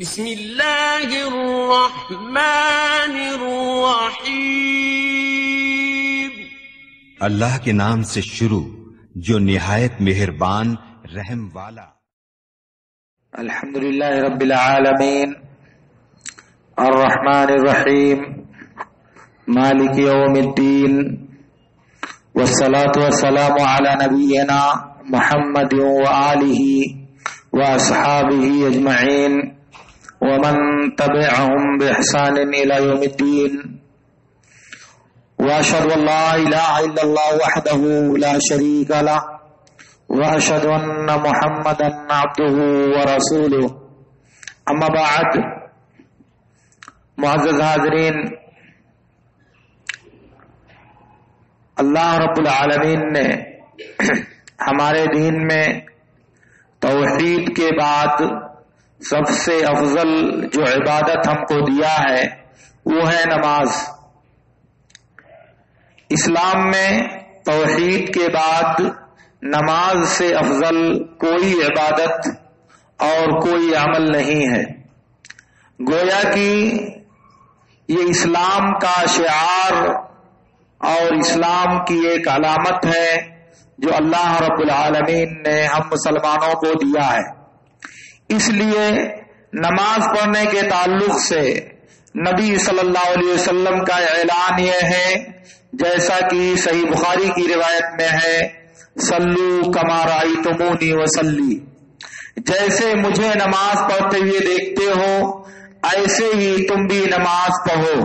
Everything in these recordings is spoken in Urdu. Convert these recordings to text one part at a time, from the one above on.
بسم اللہ الرحمن الرحیم۔ اللہ کے نام سے شروع جو نہایت مہربان رحم والا۔ الحمدللہ رب العالمین الرحمن الرحیم مالک یوم الدین والصلاة والسلام علی نبینا محمد وآلہ واصحابہ اجمعین ومن تبعهم بإحسان إلى يوم الدين وأشهد أن لا إله إلا الله وحده لا شريك له وأشهد أن محمدا عبده ورسوله أما بعد معزز حاضرین، اللہ رب العالمین نے ہمارے دین میں توحید کے بعد سب سے افضل جو عبادت ہم کو دیا ہے وہ ہے نماز۔ اسلام میں توحید کے بعد نماز سے افضل کوئی عبادت اور کوئی عمل نہیں ہے۔ گویا کہ یہ اسلام کا شعار اور اسلام کی ایک علامت ہے جو اللہ رب العالمین نے ہم مسلمانوں کو دیا ہے۔ اس لیے نماز پڑھنے کے تعلق سے نبی صلی اللہ علیہ وسلم کا اعلان یہ ہے، جیسا کہ صحیح بخاری کی روایت میں ہے، صلو کما رأیتمونی وصلی، جیسے مجھے نماز پڑھتے ہوئے دیکھتے ہو ایسے ہی تم بھی نماز پڑھو۔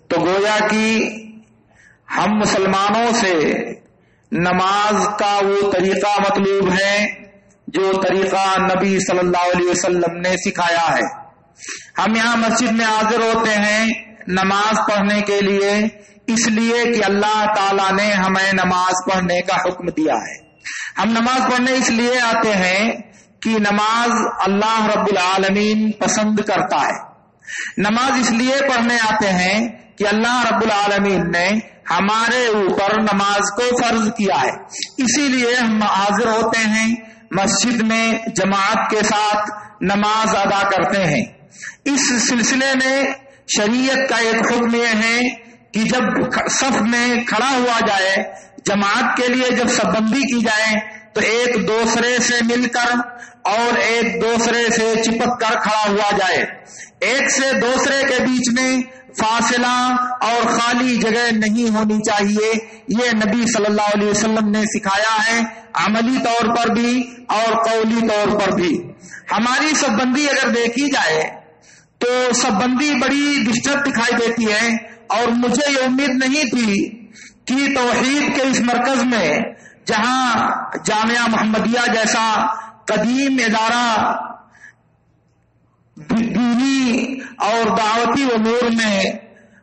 تو گویا کہ ہم مسلمانوں سے نماز کا وہ طریقہ مطلوب ہے جو طریقہ نبی صلی اللہ علیہ وسلم نے سکھایا ہے۔ ہم یہاں مسجد میں حاضر ہوتے ہیں نماز پڑھنے کے لیے، اس لیے کہ اللہ تعالیٰ نے ہمیں نماز پڑھنے کا حکم دیا ہے۔ ہم نماز پڑھنے اس لیے آتے ہیں کہ نماز اللہ رب العالمین پسند کرتا ہے۔ نماز اس لیے پڑھنے آتے ہیں کہ اللہ رب العالمین نے ہمارے اوپر نماز کو فرض کیا ہے، اسی لیے ہم حاضر ہوتے ہیں مسجد میں جماعت کے ساتھ نماز ادا کرتے ہیں۔ اس سلسلے میں شریعت کا ایک حکم یہ ہے کہ جب صف میں کھڑا ہوا جائے، جماعت کے لیے جب صف بندی کی جائے تو ایک دوسرے سے مل کر اور ایک دوسرے سے چپک کر کھڑا ہوا جائے۔ ایک سے دوسرے کے بیچ میں فاصلہ اور خالی جگہ نہیں ہونی چاہیے، یہ نبی صلی اللہ علیہ وسلم نے سکھایا ہے، عملی طور پر بھی اور قولی طور پر بھی۔ ہماری صف بندی اگر دیکھی جائے تو صف بندی بڑی ڈسٹرب دکھائی دیتی ہے، اور مجھے یہ امید نہیں تھی کہ توحید کے اس مرکز میں، جہاں جامعہ محمدیہ جیسا قدیم ادارہ دینی اور دعوتی امور میں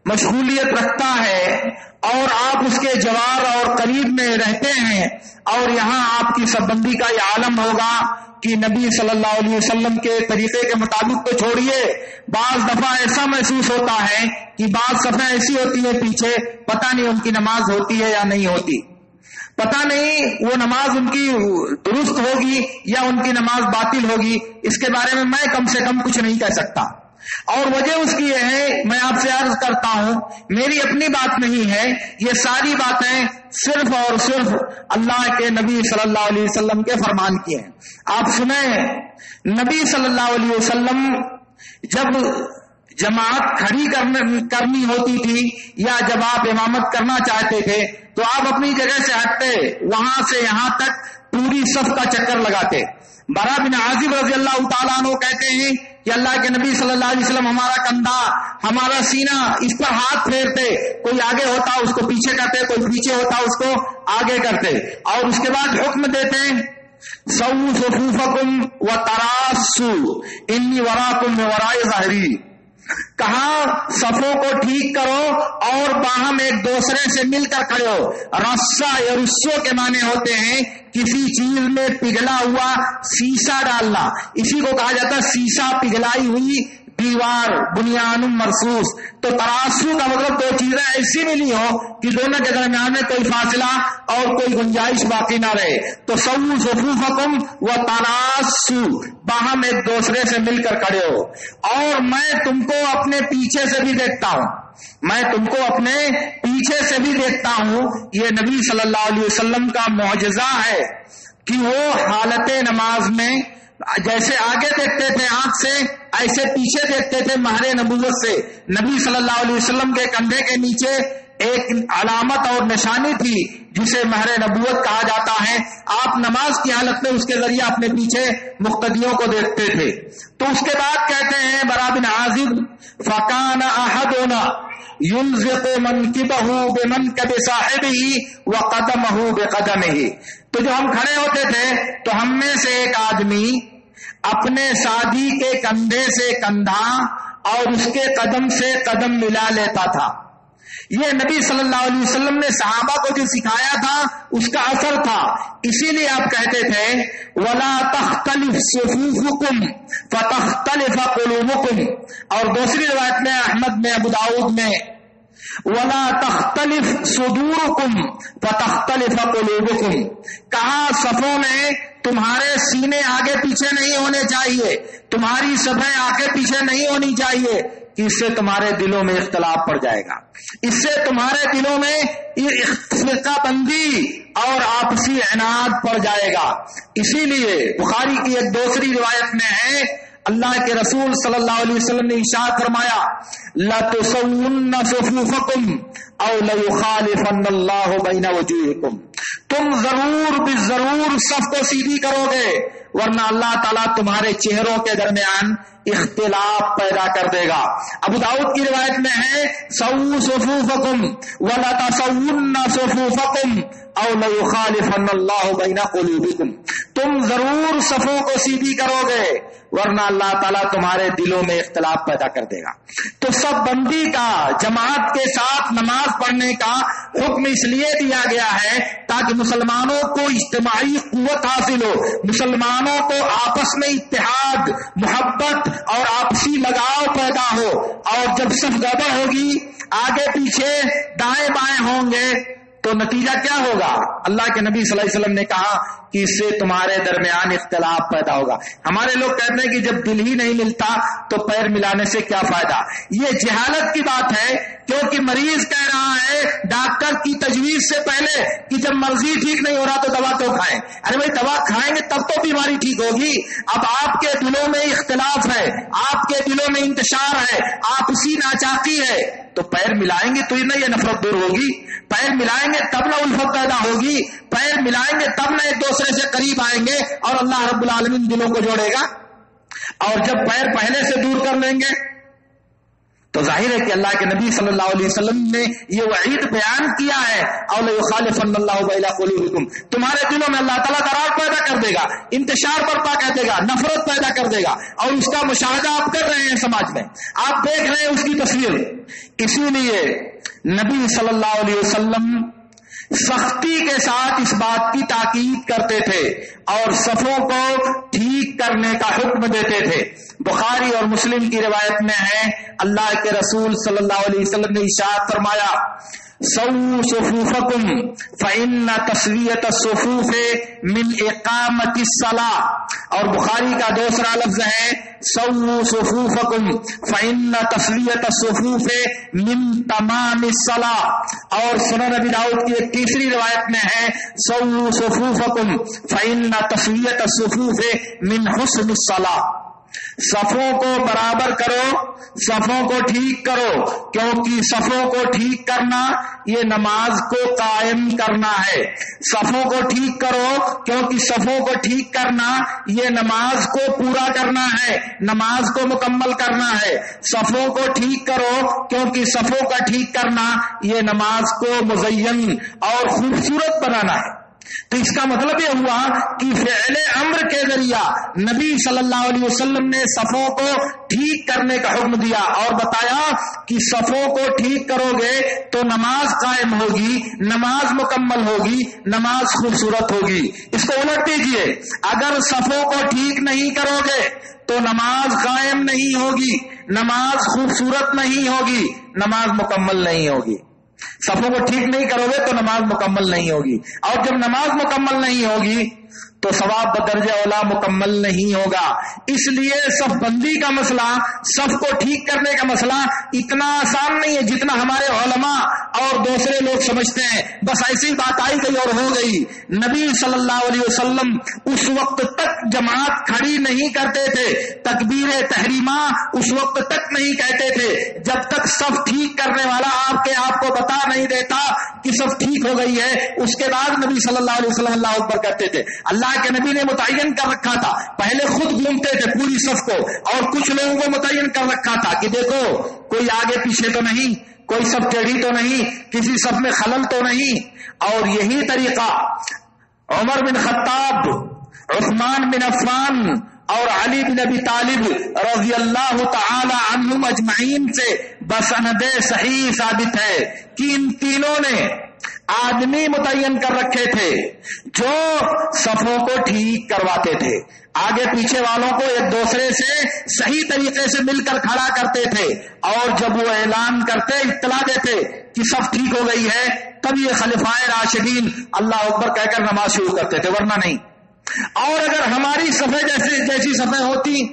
مشغولیت رکھتا ہے اور آپ اس کے جوار اور قریب میں رہتے ہیں، اور یہاں آپ کی صف بندی کا یہ عالم ہوگا کہ نبی صلی اللہ علیہ وسلم کے طریقے کے مطابق تو چھوڑیے، بعض دفعہ ایسا محسوس ہوتا ہے کہ بعض صفیں ایسی ہوتی ہیں پیچھے، پتہ نہیں ان کی نماز ہوتی ہے یا نہیں ہوتی، پتہ نہیں وہ نماز ان کی درست ہوگی یا ان کی نماز باطل ہوگی، اس کے بارے میں میں کم سے کم کچھ نہیں کہہ سکتا۔ اور وجہ اس کی یہ ہے، میں آپ سے عرض کرتا ہوں، میری اپنی بات نہیں ہے، یہ ساری باتیں صرف اور صرف اللہ کے نبی صلی اللہ علیہ وسلم کے فرمان کی ہیں۔ آپ سنیں، نبی صلی اللہ علیہ وسلم جب جماعت کھڑی کرنی ہوتی تھی یا جب آپ امامت کرنا چاہتے تھے تو آپ اپنی جگہ سے ہٹتے، وہاں سے یہاں تک پوری صف کا چکر لگاتے۔ برا بن عازب رضی اللہ تعالیٰ عنہ کہتے ہیں کہ اللہ کے نبی صلی اللہ علیہ وسلم ہمارا کندھا، ہمارا سینہ، اس پر ہاتھ پھیرتے، کوئی آگے ہوتا اس کو پیچھے کرتے، کوئی پیچھے ہوتا اس کو آگے کرتے، اور اس کے بعد حکم دیتے، سووا صفوفکم وتراصوا انی وراکم من وراء ظہری، کہا صفوں کو ٹھیک کرو اور باہم ایک دوسرے سے مل کر کھڑے ہو۔ رسا یا رسو کے معنی ہوتے ہیں کسی چیز میں پگھلا ہوا سیسا ڈالنا، اسی کو کہا جاتا ہے سیسا پگھلائی ہوئی دیوار بنیان مرصوص. تو تراسو کا مطلب دو چیزیں ایسی ملی ہو کہ دونوں کے درمیان میں کوئی فاصلہ اور کوئی گنجائش باقی نہ رہے. تو سووا صفوفکم و تراسو، باہم ایک دوسرے سے مل کر کھڑے ہو. اور میں تم کو اپنے پیچھے سے بھی دیکھتا ہوں، میں تم کو اپنے پیچھے سے بھی دیکھتا ہوں. یہ نبی صلی اللہ علیہ وسلم کا معجزہ ہے کہ وہ حالت نماز میں جیسے آگے دیکھتے تھے آنکھ سے، ایسے پیچھے دیکھتے تھے مہر نبوت سے. نبی صلی اللہ علیہ وسلم کے کندھے کے نیچے ایک علامت اور نشانی تھی جسے مہر نبوت کہا جاتا ہے. آپ نماز کی حالت میں اس کے ذریعے اپنے پیچھے مقتدیوں کو دیکھتے تھے. تو اس کے بعد کہتے ہیں برا بن عازب فکان احدنا يلزق منكبه بمنكب صاحبه وقدمه بقدمه. تو جو ہم کھڑے ہوتے تھے تو ہم میں سے ایک آدمی اپنے ساتھی کے کندھے سے کندھا اور اس کے قدم سے قدم ملا لیتا تھا. یہ نبی صلی اللہ علیہ وسلم نے صحابہ کو جو سکھایا تھا اس کا اثر تھا. اسی لیے آپ کہتے تھے وَلَا تَخْتَلِفْ صُفُوفُكُمْ فَتَخْتَلِفَ قُلُوبُكُمْ. اور دوسری روایت میں احمد میں ابو داؤد میں وَلَا تَخْتَلِفْ صُدُورُكُمْ فَتَخْتَلِفَ قُلُوبُكُمْ. کہا صفوں میں تمہارے سینے آگے پیچھے نہیں ہونے چاہیے، تمہاری صفیں آگے پیچھے نہیں ہونی چاہیے، اس سے تمہارے دلوں میں اختلاف پڑ جائے گا، اس سے تمہارے دلوں میں فرقہ بندی اور آپسی عناد پڑ جائے گا. اسی لیے بخاری کی ایک دوسری روایت میں ہے اللہ کے رسول صلی اللہ علیہ وسلم نے ارشاد فرمایا لَتُسَوُّنَّ صُفُوفَكُمْ أَوْ لَيُخَالِفَنَّ اللَّهُ بَيْنَ وُجُوهِكُمْ. تم ضرور بالضرور صف کو سیدھی کرو گے ورنہ اللہ تعالیٰ تمہارے چہروں کے درمیان اختلاف پیدا کر دے گا. ابو داؤد کی روایت میں ہے سَوُّوا صُفُوفَكُمْ وَلَتَسَوُّنَّ صُفُوفَكُمْ أَوْ لَيُخَالِفَنَّ اللَّهُ بَيْنَ قُلُوبِكُمْ. تم ضرور صفوں کو سیدھی کرو گے ورنہ اللہ تعالیٰ تمہارے دلوں میں اختلاف پیدا کر دے گا. تو سب بندی کا جماعت کے ساتھ نماز پڑھنے کا حکم اس لیے دیا گیا ہے تاکہ مسلمانوں کو اجتماعی قوت حاصل ہو، مسلمانوں کو آپس میں اتحاد، محبت اور آپسی لگاؤ پیدا ہو. اور جب صف گڑبڑ ہوگی، آگے پیچھے دائیں بائیں ہوں گے تو نتیجہ کیا ہوگا؟ اللہ کے نبی صلی اللہ علیہ وسلم نے کہا کہ اس سے تمہارے درمیان اختلاف پیدا ہوگا. ہمارے لوگ کہتے ہیں کہ جب دل ہی نہیں ملتا تو پیر ملانے سے کیا فائدہ؟ یہ جہالت کی بات ہے، کیونکہ مریض کہہ رہا ہے ڈاکٹر کی تجویز سے پہلے کہ جب مرضی ٹھیک نہیں ہو رہا تو دوا تو کھائیں. ارے بھائی دوا کھائیں گے تب تو بیماری ٹھیک ہوگی. اب آپ کے دلوں میں اختلاف ہے، آپ کے دلوں میں انتشار ہے، آپسی ناچاقی ہے، تو پیر ملائیں گے تو ہی نہ یہ نفرت دور ہوگی، پیر ملائیں گے تب نہ الفت پیدا ہوگی، پیر ملائیں گے تب نہ ایک دوسرے سے قریب آئیں گے اور اللہ رب العالمین دلوں کو جوڑے گا. اور جب پیر پہلے سے دور کر لیں گے تو ظاہر ہے کہ اللہ کے نبی صلی اللہ علیہ وسلم نے یہ وعید بیان کیا ہے او لَيُخَالِفَنَّ اللَّهُ بَيْنَ قُلُوبِكُمْ. تمہارے دلوں میں اللہ تعالیٰ دراڑ پیدا کر دے گا، انتشار برپا کر دے گا، نفرت پیدا کر دے گا. اور اس کا مشاہدہ آپ کر رہے ہیں سماج میں، آپ دیکھ رہے ہیں اس کی تصویر. اسی لیے نبی صلی اللہ علیہ وسلم سختی کے ساتھ اس بات کی تاکید کرتے تھے اور صفوں کو ٹھیک کرنے کا حکم دیتے تھے. بخاری اور مسلم کی روایت میں ہے اللہ کے رسول صلی اللہ علیہ وسلم نے ارشاد فرمایا سَوُّوا صُفُوفَكُمْ فَإِنَّ تَسْوِيَةَ الصُّفُوفِ مِنْ إِقَامَةِ الصَّلَاةِ. اور بخاری کا دوسرا لفظ ہے سَوُّوا صُفُوفَكُمْ فَإِنَّ تَسْوِيَةَ الصُّفُوفِ مِنْ تَمَامِ الصَّلَاةِ. اور سنن ابی داؤد کی ایک تیسری روایت میں ہے سَوُّوا صُفُوفَكُمْ فَإِنَّ تَسْوِيَةَ الصُّفُوفِ مِنْ حُسْنِ الصَّلَاةِ. صفوں کو برابر کرو، صفوں کو ٹھیک کرو، کیونکہ صفوں کو ٹھیک کرنا یہ نماز کو قائم کرنا ہے. صفوں کو ٹھیک کرو کیونکہ صفوں کو ٹھیک کرنا یہ نماز کو پورا کرنا ہے، نماز کو مکمل کرنا ہے. صفوں کو ٹھیک کرو کیونکہ صفوں کا ٹھیک کرنا یہ نماز کو مزین اور خوبصورت بنانا ہے. تو اس کا مطلب یہ ہوا کہ فعل امر کے ذریعہ نبی صلی اللہ علیہ وسلم نے صفوں کو ٹھیک کرنے کا حکم دیا اور بتایا کہ صفوں کو ٹھیک کرو گے تو نماز قائم ہوگی، نماز مکمل ہوگی، نماز خوبصورت ہوگی. اس کو الٹ دیجئے، اگر صفوں کو ٹھیک نہیں کرو گے تو نماز قائم نہیں ہوگی، نماز خوبصورت نہیں ہوگی، نماز مکمل نہیں ہوگی. صفوں کو ٹھیک نہیں کرو گے تو نماز مکمل نہیں ہوگی، اور جب نماز مکمل نہیں ہوگی تو ثواب بدرجہ اولا مکمل نہیں ہوگا. اس لیے صف بندی کا مسئلہ، صف کو ٹھیک کرنے کا مسئلہ اتنا آسان نہیں ہے جتنا ہمارے علماء اور دوسرے لوگ سمجھتے ہیں. بس ایسی بات آئی گئی اور ہو گئی. نبی صلی اللہ علیہ وسلم اس وقت تک جماعت کھڑی نہیں کرتے تھے، تکبیر تحریمہ اس وقت تک نہیں کہتے تھے جب تک صف ٹھیک کرنے والا آپ کو بتا نہیں دیتا کہ صف ٹھیک ہو گئی ہے. اس کے بعد نبی صلی اللہ علیہ وسلم اللہ اکبر کرتے تھے. اللہ کے نبی نے متعین کر رکھا تھا، پہلے خود گھومتے تھے پوری صف کو، اور کچھ لوگوں کو متعین کر رکھا تھا کہ دیکھو کوئی آگے پیچھے تو نہیں، کوئی صف ٹیڑھی تو نہیں، کسی صف میں خلل تو نہیں. اور یہی طریقہ عمر بن خطاب، عثمان بن عفان اور علی بن ابی طالب رضی اللہ تعالی عنہم اجمعین سے بسند صحیح ثابت ہے کہ ان تینوں نے آدمی متعین کر رکھے تھے جو صفوں کو ٹھیک کرواتے تھے، آگے پیچھے والوں کو ایک دوسرے سے صحیح طریقے سے مل کر کھڑا کرتے تھے، اور جب وہ اعلان کرتے، اطلاع دیتے کہ صف ٹھیک ہو گئی ہے، تب یہ خلفائے راشدین اللہ اکبر کہہ کر نماز شروع کرتے تھے، ورنہ نہیں. اور اگر ہماری صفیں جیسی صفیں ہوتی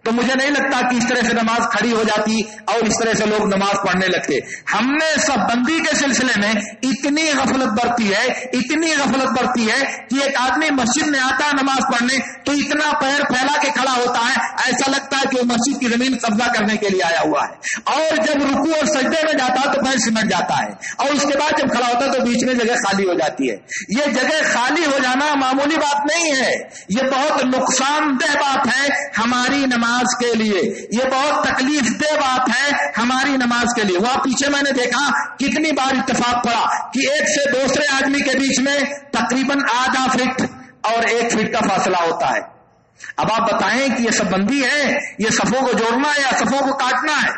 تو مجھے نہیں لگتا کہ اس طرح سے نماز کھڑی ہو جاتی اور اس طرح سے لوگ نماز پڑھنے لگتے. ہم نے صف بندی کے سلسلے میں اتنی غفلت برتی ہے کہ ایک آدمی مسجد میں آتا ہے نماز پڑھنے تو اتنا پیر پھیلا کے کھڑا ہوتا ہے، ایسا لگتا ہے کہ وہ مسجد کی زمین قبضہ کرنے کے لیے آیا ہوا ہے. اور جب رکوع اور سجدے میں جاتا ہے تو پیر سمٹ جاتا ہے، اور اس کے بعد جب کھڑا ہوتا ہے تو بیچ میں جگہ خالی ہو جاتی ہے. یہ جگہ خالی ہو جانا معمولی بات نہیں ہے، یہ بہت نقصان دہ بات ہے ہماری نماز کے لیے، یہ بہت تکلیف دہ بات ہے ہماری نماز کے لیے. وہاں پیچھے میں نے دیکھا کتنی بار اتفاق پڑا کہ ایک سے دوسرے آدمی کے بیچ میں تقریباً آدھا فٹ اور 1 فٹ کا فاصلہ ہوتا ہے. اب آپ بتائیں کہ یہ صف بندی ہے، یہ صفوں کو جوڑنا ہے یا صفوں کو کاٹنا ہے؟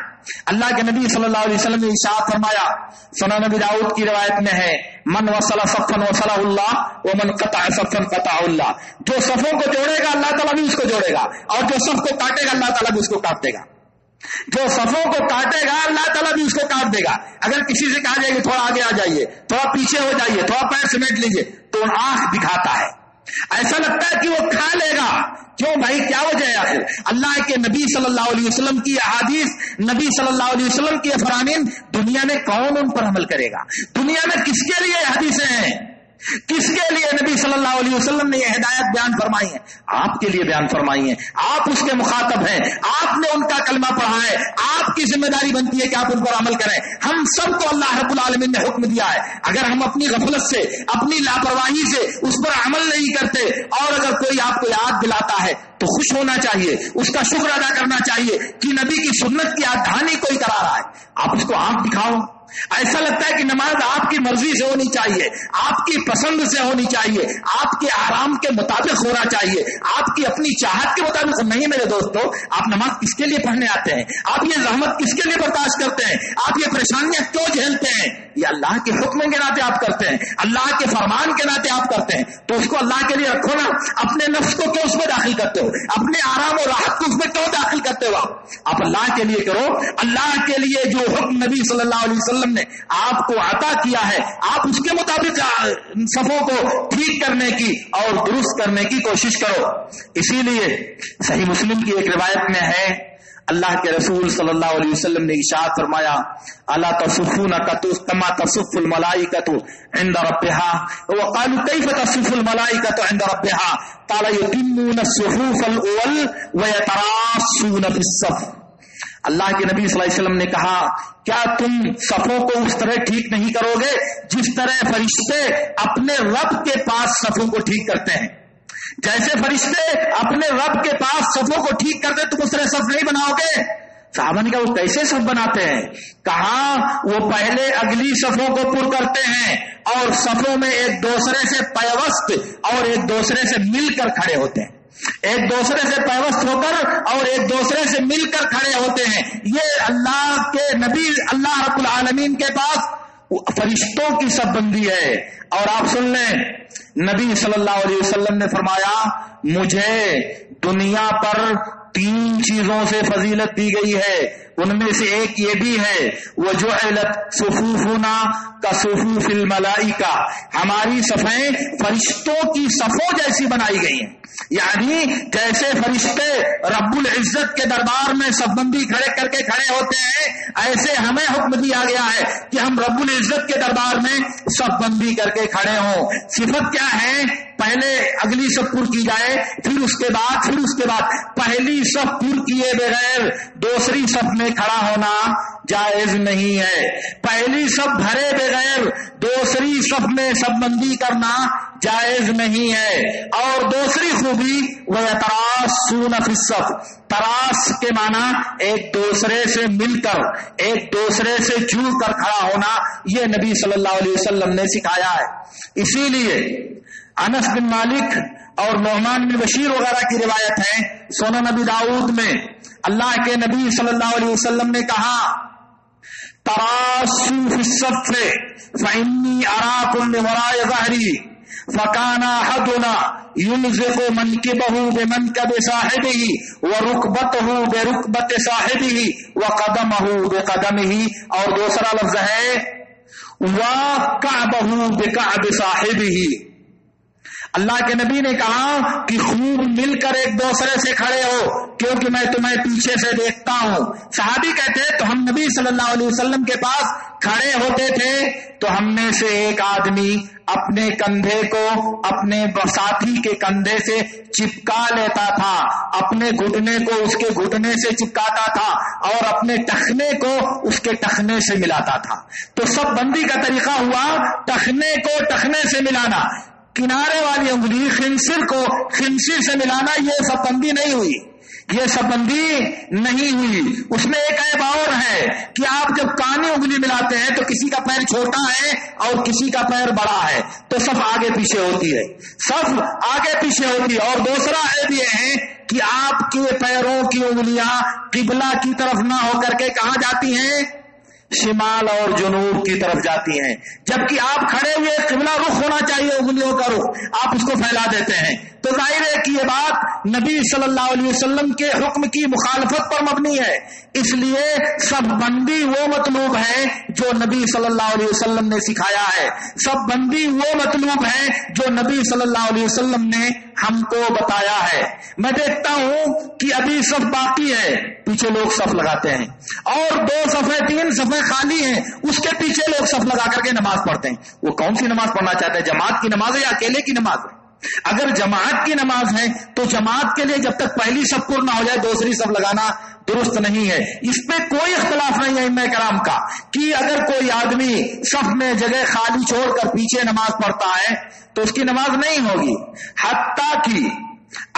اللہ کے نبی صلی اللہ علیہ وسلم نے ارشاد فرمایا، سنن نبی داؤد کی روایت میں ہے، من وصل صفا وصلہ اللہ ومن قطع صفا قطع اللہ. جو صفوں کو جوڑے گا اللہ تعالیٰ بھی اس کو جوڑے گا، اور جو صف کو کاٹے گا اللہ تعالیٰ بھی اس کو کاٹ دے گا. جو صفوں کو کاٹے گا اللہ تعالیٰ بھی اس کو کاٹ دے گا. اگر کسی سے کہا جائے کہ تھوڑا آگے آ جائیے، تھوڑا پیچھے ہو جائیے، تھوڑا پیر سمیٹ لیجیے، تو آنکھ دکھاتا ہے، ایسا لگتا ہے کہ وہ کھا لے گا. کیوں بھائی، کیا وجہ ہے آخر؟ اللہ کے نبی صلی اللہ علیہ وسلم کی احادیث، نبی صلی اللہ علیہ وسلم کی فرامین، دنیا میں کون ان پر عمل کرے گا؟ دنیا میں کس کے لیے حدیثیں ہیں؟ کس کے لیے نبی صلی اللہ علیہ وسلم نے یہ ہدایت بیان فرمائی ہے؟ آپ کے لیے بیان فرمائی ہے. آپ اس کے مخاطب ہیں، آپ نے ان کا کلمہ پڑھا ہے، آپ کی ذمہ داری بنتی ہے کہ آپ ان پر عمل کریں. ہم سب کو اللہ رب العالمین نے حکم دیا ہے، اگر ہم اپنی غفلت سے، اپنی لاپرواہی سے اس پر عمل نہیں کرتے، اور اگر کوئی آپ کو یاد دلاتا ہے تو خوش ہونا چاہیے، اس کا شکر ادا کرنا چاہیے کہ نبی کی سنت کی یاد دہانی کوئی کرا رہا ہے. آپ اس کو آنکھ دکھاؤ. ایسا لگتا ہے کہ نماز آپ کی مرضی سے ہونی چاہیے، آپ کی پسند سے ہونی چاہیے، آپ کے آرام کے مطابق ہونا چاہیے، آپ کی اپنی چاہت کے مطابق نہیں. میرے دوستو، آپ نماز کس کے لیے پڑھنے آتے ہیں؟ آپ یہ زحمت کس کے لیے برداشت کرتے ہیں؟ آپ یہ پریشانیاں کیوں جھیلتے ہیں؟ یہ اللہ کے حکم کے ناطے آپ کرتے ہیں، اللہ کے فرمان کے ناطے آپ کرتے ہیں، تو اس کو اللہ کے لیے رکھو نا. اپنے نفس کو کیوں اس میں داخل کرتے ہو؟ اپنے آرام اور راحت کو اس میں کیوں داخل کرتے ہو؟ آپ اللہ کے لیے کرو. اللہ کے لیے جو حکم نبی صلی اللہ علیہ وسلم نے آپ کو عطا کیا ہے، آپ اس کے مطابق صفوں کو ٹھیک کرنے کی اور درست کرنے کی کوشش کرو. اسی لیے صحیح مسلم کی ایک روایت میں ہے، اللہ کے رسول صلی اللہ علیہ وسلم نے ارشاد فرمایا، الا تصفون کما تصف الملائکۃ عند ربها وقالوا کیف تصف الملائکۃ عند ربها قال یتمون الصفوف الاول ويتراصون في الصف. اللہ کے نبی صلی اللہ علیہ وسلم نے کہا، کیا تم صفوں کو اس طرح ٹھیک نہیں کرو گے جس طرح فرشتے اپنے رب کے پاس صفوں کو ٹھیک کرتے ہیں؟ جیسے فرشتے اپنے رب کے پاس صفوں کو ٹھیک کرتے تم اس طرح صف نہیں بناؤ گے. صحابہ نے کہا وہ کیسے صف بناتے ہیں؟ کہا وہ پہلے اگلی صفوں کو پر کرتے ہیں اور صفوں میں ایک دوسرے سے پیوست اور ایک دوسرے سے مل کر کھڑے ہوتے ہیں، ایک دوسرے سے پیوست ہو کر اور ایک دوسرے سے مل کر کھڑے ہوتے ہیں. یہ اللہ کے نبی اللہ رب العالمین کے پاس فرشتوں کی صف بندی ہے. اور آپ سن لیں، نبی صلی اللہ علیہ وسلم نے فرمایا، مجھے دنیا پر 3 چیزوں سے فضیلت دی گئی ہے. ان میں سے ایک یہ بھی ہے وَجُعِلَتْ صُفُوفُنَا كَصُفُوفِ الْمَلَائِكَةِ، ہماری صفیں فرشتوں کی صفوں جیسی بنائی گئی ہیں. یعنی جیسے فرشتے رب العزت کے دربار میں صف بندی کر کے کھڑے ہوتے ہیں، ایسے ہمیں حکم دیا گیا ہے کہ ہم رب العزت کے دربار میں صف بندی کر کے کھڑے ہوں. صفت کیا ہے؟ پہلے اگلی صف پر کی جائے، پھر اس کے بعد پہلی صف پر کیے بغیر دوسری صف میں کھڑا ہونا جائز نہیں ہے. پہلی صف بھرے بغیر دوسری صف میں صف بندی کرنا جائز نہیں ہے. اور دوسری خوبی وَيَتَرَاصُونَ فِي الصَّفِ، تراس کے معنی ایک دوسرے سے مل کر، ایک دوسرے سے جڑ کر کھڑا ہونا، یہ نبی صلی اللہ علیہ وسلم نے سکھایا ہے. اسی لیے انس بن مالک اور نعمان بن بشیر وغیرہ کی روایت ہے سنن نبی داؤد میں، اللہ کے نبی صلی اللہ علیہ وسلم نے کہا تراسو فی الصف فإنی أراکم من وراء ظہری فکان احدنا يلزق منکبہ بمنکب صاحبہ ورکبتہ برکبت صاحبہ وقدمہ بقدمہ، اور دوسرا لفظ ہے وکعبہ بکعب صاحبہ. اللہ کے نبی نے کہا کہ خوب مل کر ایک دوسرے سے کھڑے ہو کیونکہ میں تمہیں پیچھے سے دیکھتا ہوں. صحابی کہتے تو ہم نبی صلی اللہ علیہ وسلم کے پاس کھڑے ہوتے تھے تو ہم میں سے ایک آدمی اپنے کندھے کو اپنے ساتھی کے کندھے سے چپکا لیتا تھا، اپنے گھٹنے کو اس کے گھٹنے سے چپکاتا تھا اور اپنے ٹخنے کو اس کے ٹخنے سے ملاتا تھا. تو سب بندی کا طریقہ ہوا ٹخنے کو ٹخنے سے ملانا، کنارے والی انگلی خنصر کو خنصر سے ملانا. یہ سب بندی نہیں ہوئی، یہ سب بندی نہیں ہوئی. اس میں ایک عیب اور ہے کہ آپ جب کانی انگلی ملاتے ہیں تو کسی کا پیر چھوٹا ہے اور کسی کا پیر بڑا ہے تو صف آگے پیچھے ہوتی ہے، صف آگے پیچھے ہوتی ہے. اور دوسرا عیب یہ ہے کہ آپ کے پیروں کی انگلیاں قبلہ کی طرف نہ ہو کر کے کہاں جاتی ہیں؟ شمال اور جنوب کی طرف جاتی ہیں، جبکہ آپ کھڑے ہوئے قبلہ رخ ہونا چاہیے، انگلیوں کا رخ آپ اس کو پھیلا دیتے ہیں. تو ظاہر ہے کہ یہ بات نبی صلی اللہ علیہ وسلم کے حکم کی مخالفت پر مبنی ہے. اس لیے سب بندی وہ مطلوب ہے جو نبی صلی اللہ علیہ وسلم نے سکھایا ہے، سب بندی وہ مطلوب ہے جو نبی صلی اللہ علیہ وسلم نے ہم کو بتایا ہے. میں دیکھتا ہوں کہ ابھی صف باقی ہے، پیچھے لوگ صف لگاتے ہیں اور 2 صفیں 3 صفیں خالی ہیں، اس کے پیچھے لوگ صف لگا کر کے نماز پڑھتے ہیں. وہ کون سی نماز پڑھنا چاہتے ہیں؟ جماعت کی نماز ہے یا اکیلے کی نماز ہے؟ اگر جماعت کی نماز ہے تو جماعت کے لیے جب تک پہلی صف پر نہ ہو جائے دوسری صف لگانا درست نہیں ہے. اس پہ کوئی اختلاف نہیں ہے ائمہ کرام کا کہ اگر کوئی آدمی صف میں جگہ خالی چھوڑ کر پیچھے نماز پڑھتا ہے تو اس کی نماز نہیں ہوگی. حتیٰ کہ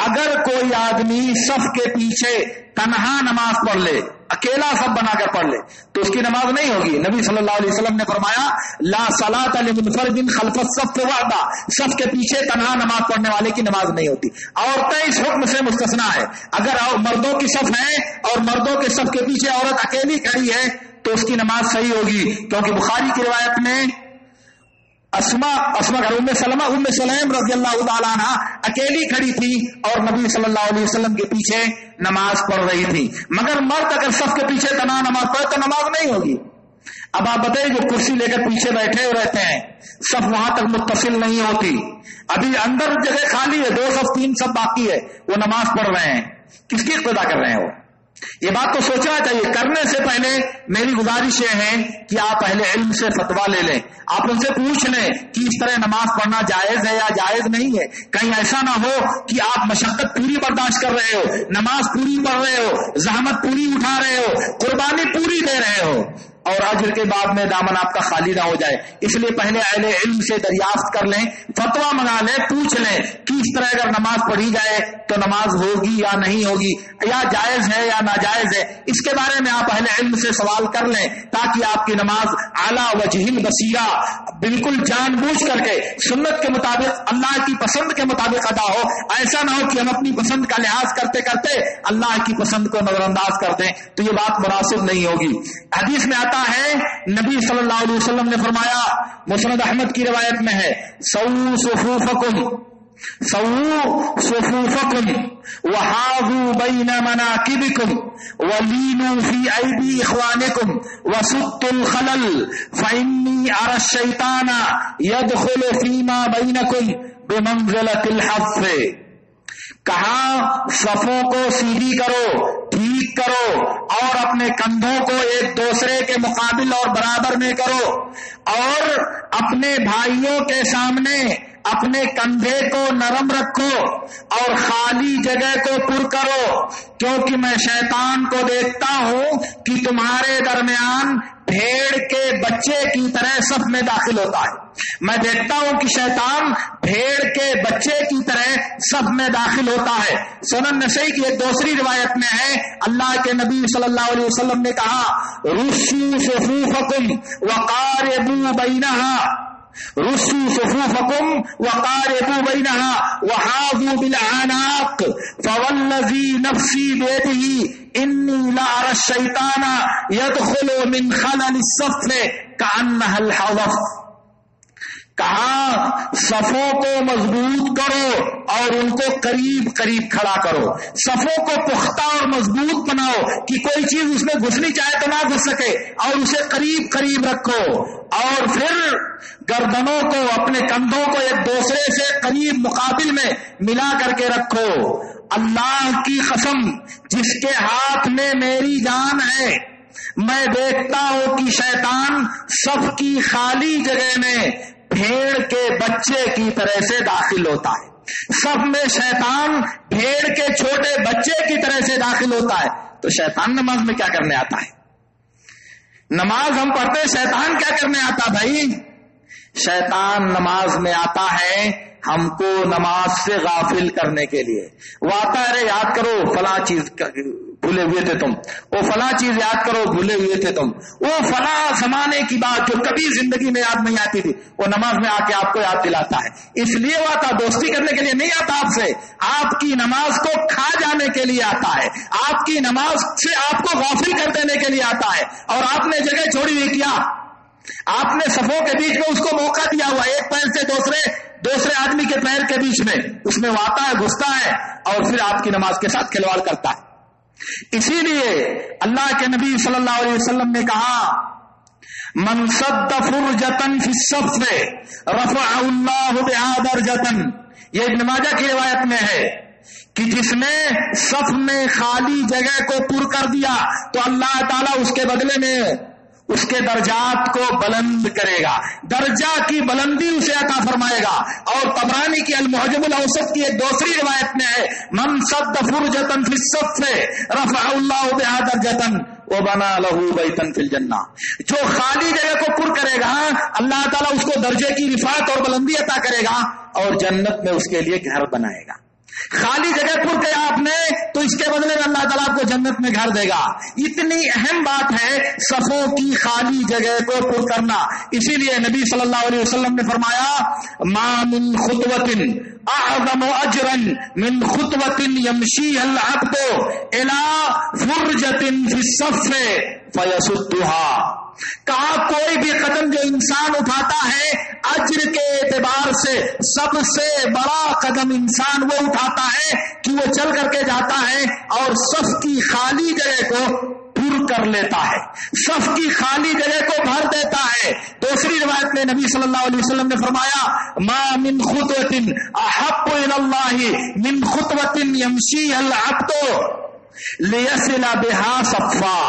اگر کوئی آدمی صف کے پیچھے تنہا نماز پڑھ لے، اکیلا صف بنا کر پڑھ لے تو اس کی نماز نہیں ہوگی. نبی صلی اللہ علیہ وسلم نے فرمایا لا صلاۃ لمنفرد خلف الصف وحدہ، صف کے پیچھے تنہا نماز پڑھنے والے کی نماز نہیں ہوتی. عورتیں اس حکم سے مستثنا ہے. اگر مردوں کی صف ہے اور مردوں کے صف کے پیچھے عورت اکیلی کھڑی ہے تو اس کی نماز صحیح ہوگی، کیونکہ بخاری کی روایت میں اسما ام سلیم رضی اللہ تعالیٰ عنہ اکیلی کھڑی تھی اور نبی صلی اللہ علیہ وسلم کے پیچھے نماز پڑھ رہی تھی. مگر مرد اگر صف کے پیچھے تنہا نماز پڑھے تو نماز نہیں ہوگی. اب آپ بتائیے جو کرسی لے کر پیچھے بیٹھے ہوئے رہتے ہیں صف وہاں تک متصل نہیں ہوتی، ابھی اندر جگہ خالی ہے، 2 صف 3 صف باقی ہے، وہ نماز پڑھ رہے ہیں، کس کی اقتدا کر رہے ہیں؟ وہ یہ بات تو سوچنا چاہیے. کرنے سے پہلے میری گزارش یہ ہے کہ آپ اہل علم سے فتویٰ لے لیں، آپ ان سے پوچھ لیں کہ اس طرح نماز پڑھنا جائز ہے یا جائز نہیں ہے. کہیں ایسا نہ ہو کہ آپ مشقت پوری برداشت کر رہے ہو، نماز پوری پڑھ رہے ہو، زحمت پوری اٹھا رہے ہو، قربانی پوری دے رہے ہو اور اجر کے بعد میں دامن آپ کا خالی نہ ہو جائے. اس لیے پہلے اہل علم سے دریافت کر لیں، فتویٰ منگا لیں، پوچھ لیں کہ اس طرح اگر نماز پڑھی جائے تو نماز ہوگی یا نہیں ہوگی، یا جائز ہے یا ناجائز ہے. اس کے بارے میں آپ اہل علم سے سوال کر لیں تاکہ آپ کی نماز اعلیٰ وجہ البصیرہ بالکل جان بوجھ کر کے سنت کے مطابق اللہ کی پسند کے مطابق ادا ہو. ایسا نہ ہو کہ ہم اپنی پسند کا لحاظ کرتے کرتے اللہ کی پسند کو نظر انداز کر دیں، تو یہ بات مناسب نہیں ہوگی. حدیث میں ہے نبی صلی اللہ علیہ وسلم نے فرمایا، مسند احمد کی روایت میں ہے، سووا صفوفکم سووا صفوفکم وحاذوا بین مناکبکم ولینوا فی ایدی اخوانکم وسدوا الخلل فانی اری الشیطان یدخل فیما بینکم بمنزلۃ الحف. کہا صفوں کو سیدھی کرو، ٹھیک کرو، اور اپنے کندھوں کو ایک دوسرے کے مقابل اور برابر میں کرو، اور اپنے بھائیوں کے سامنے اپنے کندھے کو نرم رکھو اور خالی جگہ کو پر کرو، کیونکہ میں شیطان کو دیکھتا ہوں کہ تمہارے درمیان بھیڑ کے بچے کی طرح صف میں داخل ہوتا ہے. میں دیکھتا ہوں کہ شیطان بھیڑ کے بچے کی طرح صف میں داخل ہوتا ہے. سنن نسائی کی ایک دوسری روایت میں ہے، اللہ کے نبی صلی اللہ علیہ وسلم نے کہا رسوا صفوفکم وقاربوا بینہا، رسوا صفوفکم وقاربوا بینہا وحاذوا بالاعناق فوالذی نفسی بیدہ انی لأری الشیطان یدخل من خلل الصف کأنہ الحظف. کہا صفوں کو مضبوط کرو اور ان کو قریب قریب کھڑا کرو، صفوں کو پختہ اور مضبوط بناؤ کہ کوئی چیز اس میں گھسنی چاہے تو نہ گھس سکے، اور اسے قریب قریب رکھو، اور پھر گردنوں کو، اپنے کندھوں کو ایک دوسرے سے قریب مقابل میں ملا کر کے رکھو. اللہ کی قسم جس کے ہاتھ میں میری جان ہے، میں دیکھتا ہوں کہ شیطان صف کی خالی جگہ میں بھیڑ کے بچے کی طرح سے داخل ہوتا ہے. سب میں شیطان بھیڑ کے چھوٹے بچے کی طرح سے داخل ہوتا ہے. تو شیطان نماز میں کیا کرنے آتا ہے؟ نماز ہم پڑھتے، شیطان کیا کرنے آتا بھائی؟ شیطان نماز میں آتا ہے ہم کو نماز سے غافل کرنے کے لیے. وہ آتا ہے ارے یاد کرو فلاں چیز بھولے ہوئے تھے تم، وہ فلاں چیز یاد کرو بھولے ہوئے تھے تم، وہ فلاں زمانے کی بات جو کبھی زندگی میں یاد نہیں آتی تھی وہ نماز میں آ کے آپ کو یاد دلاتا ہے. اس لیے وہ آتا دوستی کرنے کے لیے نہیں آتا آپ سے، آپ کی نماز کو کھا جانے کے لیے آتا ہے، آپ کی نماز سے آپ کو غافل کر دینے کے لیے آتا ہے. اور آپ نے جگہ چھوڑی ہوئی کیا؟ آپ نے صفوں کے بیچ میں اس کو موقع دیا ہوا، ایک پیر سے دوسرے آدمی کے پیر کے بیچ میں، اس میں وہ آتا ہے، گھستا ہے، اور پھر آپ کی نماز کے ساتھ کھلواڑ کرتا ہے. اسی لیے اللہ کے نبی صلی اللہ علیہ وسلم نے کہا من سد فرجتن فی الصف رفع اللہ بہا درجتن. یہ ابن ماجہ کی روایت میں ہے کہ جس نے صف میں خالی جگہ کو پر کر دیا تو اللہ تعالیٰ اس کے بدلے میں اس کے درجات کو بلند کرے گا، درجہ کی بلندی اسے عطا فرمائے گا. اور طبرانی کی المعجم الاوسط کی ایک دوسری روایت میں ہے من سد فرجتن فی الصف رفع اللہ بہا درجتن وبنا له بیتا فی الجنہ. جو خالی جگہ کو پر کرے گا اللہ تعالیٰ اس کو درجے کی رفعت اور بلندی عطا کرے گا اور جنت میں اس کے لیے گھر بنائے گا. خالی جگہ پر کیا آپ نے تو اس کے بدلے میں اللہ تعالیٰ آپ کو جنت میں گھر دے گا. اتنی اہم بات ہے صفوں کی خالی جگہ کو پر کرنا. اسی لیے نبی صلی اللہ علیہ وسلم نے فرمایا ما من خطوۃ اعظم اجرا من خطوۃ یمشیها العبد الى فرجۃ فی الصف فیسدها. کہا کوئی بھی قدم جو انسان اٹھاتا ہے اجر کے اعتبار سے سب سے بڑا قدم انسان وہ اٹھاتا ہے کہ وہ چل کر کے جاتا ہے اور صف کی خالی جگہ کو پر کر لیتا ہے، صف کی خالی جگہ کو بھر دیتا ہے. دوسری روایت میں نبی صلی اللہ علیہ وسلم نے فرمایا ما من خطوۃ احب الی اللہ من خطوۃ یمشیها العبد لیصل بها صفا.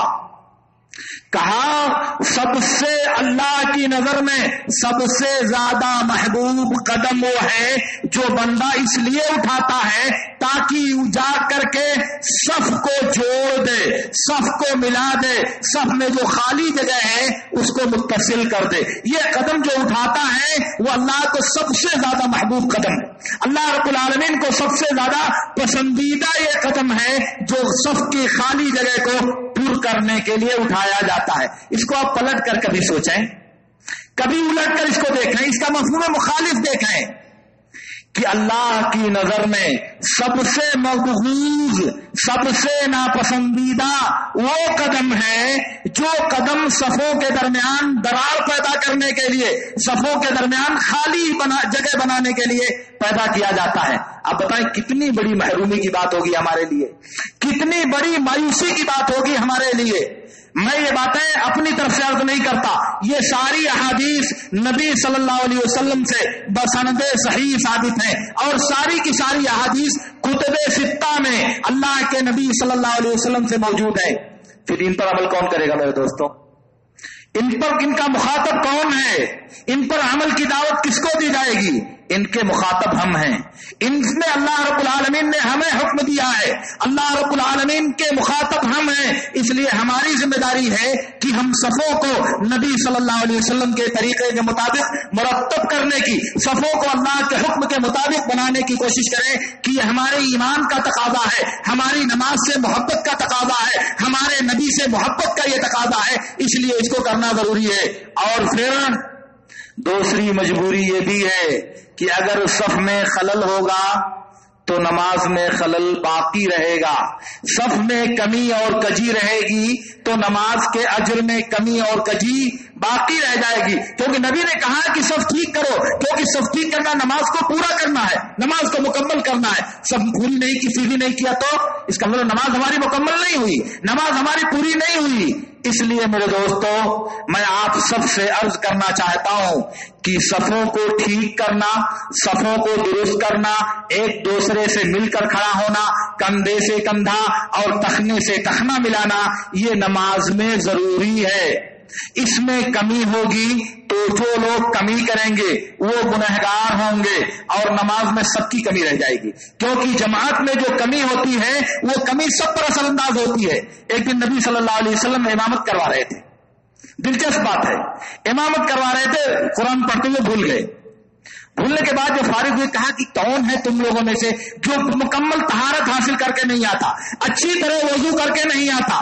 کہا سب سے اللہ کی نظر میں سب سے زیادہ محبوب قدم وہ ہے جو بندہ اس لیے اٹھاتا ہے تاکہ جا کر کے صف کو جوڑ دے، صف کو ملا دے، صف میں جو خالی جگہ ہے اس کو متصل کر دے. یہ قدم جو اٹھاتا ہے وہ اللہ کو سب سے زیادہ محبوب قدم ہے، اللہ رب العالمین کو سب سے زیادہ پسندیدہ یہ قدم ہے جو صف کی خالی جگہ کو پر کرنے کے لیے اٹھایا جاتا ہے. اس کو آپ پلٹ کر کبھی سوچیں، کبھی الٹ کر اس کو دیکھیں، اس کا مفہوم مخالف دیکھیں کہ اللہ کی نظر میں سب سے مبغوض، سب سے ناپسندیدہ وہ قدم ہے جو قدم صفوں کے درمیان درار پیدا کرنے کے لیے، صفوں کے درمیان خالی جگہ بنانے کے لیے پیدا کیا جاتا ہے۔ اب بتائیں کتنی بڑی محرومی کی بات ہوگی ہمارے لیے، کتنی بڑی مایوسی کی بات ہوگی ہمارے لیے۔ میں یہ باتیں اپنی طرف سے عرض نہیں کرتا، یہ ساری احادیث نبی صلی اللہ علیہ وسلم سے بسند صحیح ثابت ہیں، اور ساری کی ساری احادیث کتب ستہ میں اللہ کے نبی صلی اللہ علیہ وسلم سے موجود ہیں۔ پھر ان پر عمل کون کرے گا میرے دوستوں؟ ان کا مخاطب کون ہے؟ ان پر عمل کی دعوت کس کو دی جائے گی؟ ان کے مخاطب ہم ہیں۔ ان میں اللہ رب العالمین نے ہمیں حکم دیا ہے، اللہ رب العالمین کے مخاطب ہم ہیں، اس لیے ہماری ذمہ داری ہے کہ ہم صفوں کو نبی صلی اللہ علیہ وسلم کے طریقے کے مطابق مرتب کرنے کی، صفوں کو اللہ کے حکم کے مطابق بنانے کی کوشش کریں کہ یہ ہمارے ایمان کا تقاضا ہے، ہماری نماز سے محبت کا تقاضا ہے، ہمارے نبی سے محبت کا یہ تقاضا ہے، اس لیے اس کو کرنا ضروری ہے۔ اور پھر دوسری مجبوری یہ بھی ہے کہ اگر صف میں خلل ہوگا تو نماز میں خلل باقی رہے گا، صف میں کمی اور کجی رہے گی تو نماز کے اجر میں کمی اور کجی باقی رہ جائے گی، کیونکہ نبی نے کہا کہ صف ٹھیک کرو، کیونکہ صف ٹھیک کرنا نماز کو پورا کرنا ہے، نماز کو مکمل کرنا ہے۔ صف پوری نہیں کی، سیدھی نہیں کیا تو اس کا مطلب نماز ہماری مکمل نہیں ہوئی، نماز ہماری پوری نہیں ہوئی۔ اس لیے میرے دوستو، میں آپ سب سے عرض کرنا چاہتا ہوں کہ صفوں کو ٹھیک کرنا، صفوں کو درست کرنا، ایک دوسرے سے مل کر کھڑا ہونا، کندھے سے کندھا اور تخنے سے تخنا ملانا، یہ نماز میں ضروری ہے۔ اس میں کمی ہوگی تو جو لوگ کمی کریں گے وہ گنہگار ہوں گے اور نماز میں سب کی کمی رہ جائے گی، کیونکہ جماعت میں جو کمی ہوتی ہے وہ کمی سب پر اثر انداز ہوتی ہے۔ ایک دن نبی صلی اللہ علیہ وسلم امامت کروا رہے تھے، دلچسپ بات ہے، امامت کروا رہے تھے، قرآن پڑھتے ہوئے بھول گئے، بھولنے کے بعد جو فارغ ہوئے کہا کہ کون ہے تم لوگوں میں سے جو مکمل طہارت حاصل کر کے نہیں آتا، اچھی طرح وضو کر کے نہیں آتا،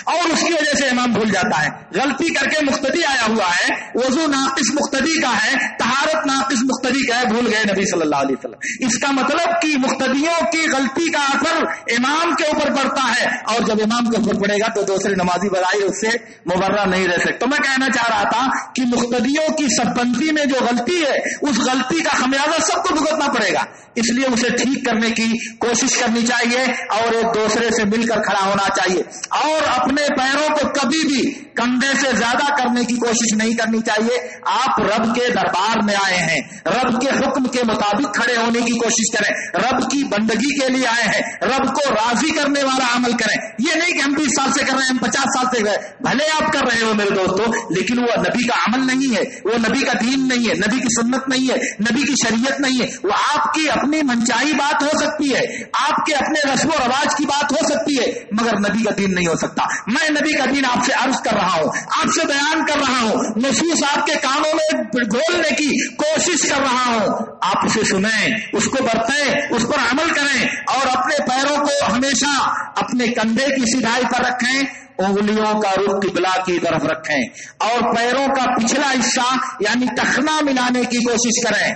اور اس کی وجہ سے امام بھول جاتا ہے، غلطی کر کے مقتدی آیا ہوا ہے، وضو ناقص مقتدی کا ہے، طہارت ناقص مقتدی کا ہے، بھول گئے نبی صلی اللہ علیہ وسلم۔ اس کا مطلب کہ مقتدیوں کی غلطی کا اثر امام کے اوپر پڑتا ہے، اور جب امام کے اوپر پڑے گا تو دوسرے نمازی بظاہر اس سے مبرہ نہیں رہ سکتے۔ تو میں کہنا چاہ رہا تھا کہ مقتدیوں کی سب بندی میں جو غلطی ہے اس غلطی کا خمیازہ سب کو بھگتنا پڑے گا، اس لیے اسے ٹھیک کرنے کی کوشش کرنی چاہیے اور ایک دوسرے سے مل کر کھڑا ہونا چاہیے، اور اپنے پیروں کو کبھی بھی کندھے سے زیادہ کرنے کی کوشش نہیں کرنی چاہیے۔ آپ رب کے دربار میں آئے ہیں، رب کے حکم کے مطابق کھڑے ہونے کی کوشش کریں، رب کی بندگی کے لیے آئے ہیں، رب کو راضی کرنے والا عمل کریں۔ یہ نہیں کہ ہم 20 سال سے کر رہے ہیں، ہم 50 سال سے کر رہے ہیں، بھلے آپ کر رہے ہو میرے دوستو، لیکن وہ نبی کا عمل نہیں ہے، وہ نبی کا دین نہیں ہے، نبی کی سنت نہیں ہے، نبی کی شریعت نہیں ہے۔ وہ آپ کی اپنی منچائی بات ہو سکتی ہے، آپ کے اپنے رسم و رواج کی بات ہو سکتی ہے، مگر نبی کا دین نہیں ہو سکتا۔ میں نبی کا دین آپ سے عرض کر رہا ہوں، آپ سے بیان کر رہا ہوں، نصوص آپ کے کانوں میں گھولنے کی کوشش کر رہا ہوں، آپ اسے سنیں، اس کو برتیں، اس پر عمل کریں، اور اپنے پیروں کو ہمیشہ اپنے کندھے کی سیدھائی پر رکھیں، انگلیوں کا رخ قبلہ کی طرف رکھیں، اور پیروں کا پچھلا حصہ یعنی ٹخنا ملانے کی کوشش کریں۔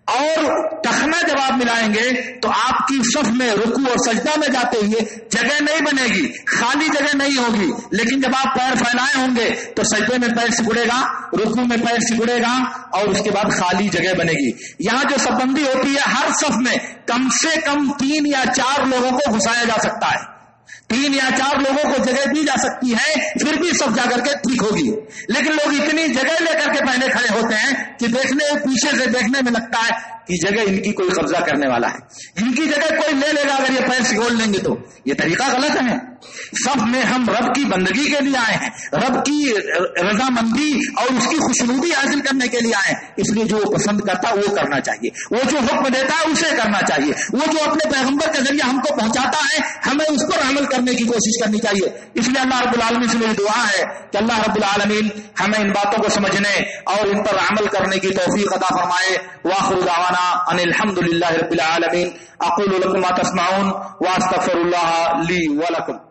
اور ٹخنا جب آپ ملائیں گے تو آپ کی صف میں رکوع اور سجدہ میں جاتے ہوئے جگہ نہیں بنے گی، خالی جگہ نہیں ہوگی، لیکن جب آپ پیر پھیلائے ہوں گے تو سجدے میں پیر سکڑے گا، رکوع میں پیر سکڑے گا، اور اس کے بعد خالی جگہ بنے گی۔ یہاں جو صف بندی ہوتی ہے، ہر صف میں کم سے کم 3 یا 4 لوگوں کو گھسایا جا سکتا ہے، 3 یا 4 لوگوں کو جگہ دی جا سکتی ہے، پھر بھی سب جا کر کے ٹھیک ہوگی۔ لیکن لوگ اتنی جگہ لے کر کے پہلے کھڑے ہوتے ہیں کہ پیچھے سے دیکھنے میں لگتا ہے کہ جگہ ان کی کوئی قبضہ کرنے والا ہے، ان کی جگہ کوئی لے لے گا اگر یہ پیر سگول لیں گے تو۔ یہ طریقہ غلط ہے۔ سب میں ہم رب کی بندگی کے لیے آئے ہیں، رب کی رضامندی اور اس کی خوشنودی حاصل کرنے کے لیے آئے ہیں، اس لیے جو وہ پسند کرتا ہے وہ کرنا چاہیے، وہ جو حکم دیتا ہے اسے کرنا چاہیے، وہ جو اپنے پیغمبر کے ذریعے ہم کو پہنچاتا ہے ہمیں اس پر عمل کرنے کی کوشش کرنی چاہیے۔ اس لیے اللہ رب العالمین سے میری دعا ہے کہ اللہ رب العالمین ہمیں ان باتوں کو سمجھنے اور ان پر عمل کرنے کی توفیق عطا فرمائے۔ وآخر دعوانا ان الحمد للہ رب العالمین۔ اقول لکم ما تسمعون واستغفر اللہ لی ولکم۔